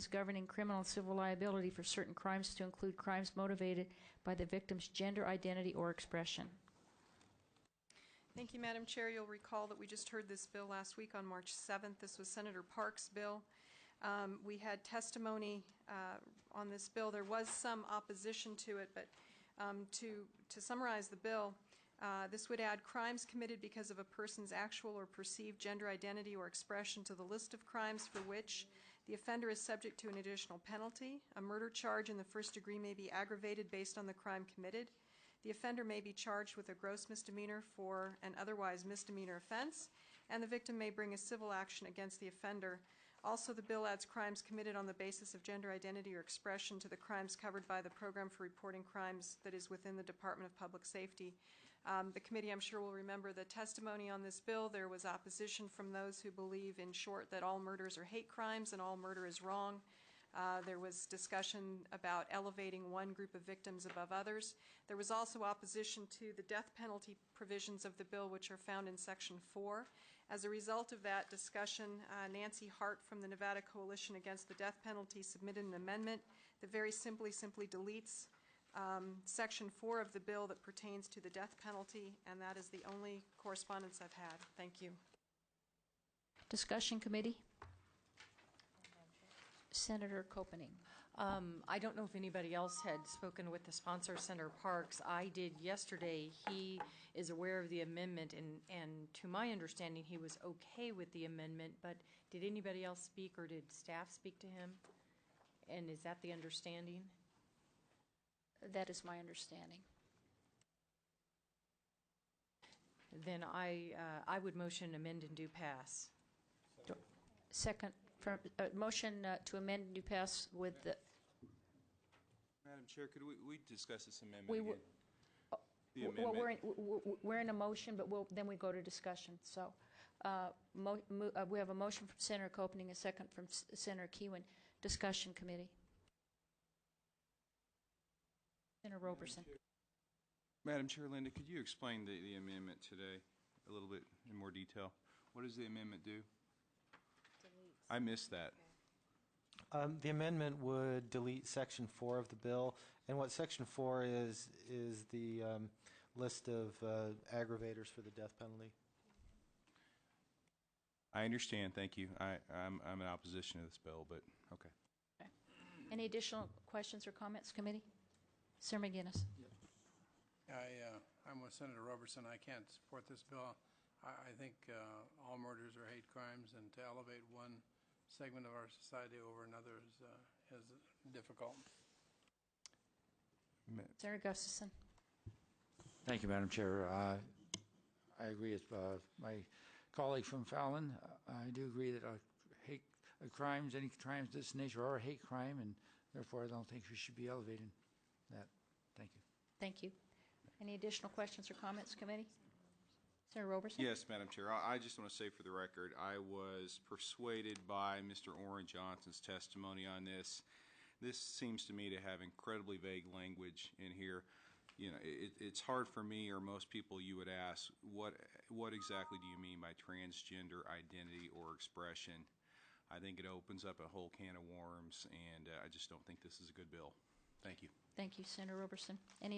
governing criminal and civil liability for certain crimes to include crimes motivated by the victim's gender identity or expression. Thank you, Madam Chair. You'll recall that we just heard this bill last week on March 7th. This was Senator Parks' bill. We had testimony on this bill. There was some opposition to it, but to summarize the bill, this would add crimes committed because of a person's actual or perceived gender identity or expression to the list of crimes for which the offender is subject to an additional penalty. A murder charge in the first degree may be aggravated based on the crime committed. The offender may be charged with a gross misdemeanor for an otherwise misdemeanor offense, and the victim may bring a civil action against the offender. Also, the bill adds crimes committed on the basis of gender identity or expression to the crimes covered by the Program for Reporting Crimes that is within the Department of Public Safety. The committee, I'm sure, will remember the testimony on this bill. There was opposition from those who believe, in short, that all murders are hate crimes and all murder is wrong. There was discussion about elevating one group of victims above others. There was also opposition to the death penalty provisions of the bill, which are found in Section 4. As a result of that discussion, Nancy Hart from the Nevada Coalition Against the Death Penalty submitted an amendment that very simply deletes Section 4 of the bill that pertains to the death penalty, and that is the only correspondence I've had. Thank you. Discussion committee. Senator Copening. I don't know if anybody else had spoken with the sponsor, Senator Parks. I did yesterday. He is aware of the amendment, and to my understanding, he was okay with the amendment, but did anybody else speak, or did staff speak to him? And is that the understanding? That is my understanding. Then I would motion amend and do pass. Second. Motion to amend and do pass with the... Madam Chair, could we discuss this amendment again? Well, we're in a motion, but then we go to discussion. So we have a motion from Senator Copening, a second from Senator Keenan. Discussion committee. Senator Roberson. Madam Chair, Linda, could you explain the amendment today a little bit in more detail? What does the amendment do? I missed that. The amendment would delete Section 4 of the bill, and what Section 4 is the list of aggravators for the death penalty. I understand. Thank you. I'm in opposition to this bill, but okay. Any additional questions or comments, committee? Senator McGinnis. I'm with Senator Roberson. I can't support this bill. I think all murders are hate crimes, and to elevate one segment of our society over another is difficult. Senator Gustafson. Thank you, Madam Chair. I agree with my colleague from Fallon. I do agree that hate crimes, any crimes of this nature, are a hate crime, and therefore I don't think we should be elevating that. Thank you. Thank you. Any additional questions or comments, committee? Senator Roberson? Yes, Madam Chair. I just want to say for the record, I was persuaded by Mr. Orrin Johnson's testimony on this. This seems to me to have incredibly vague language in here. You know, it's hard for me or most people you would ask, what exactly do you mean by transgender identity or expression? I think it opens up a whole can of worms, and I just don't think this is a good bill. Thank you. Thank you, Senator Roberson. Any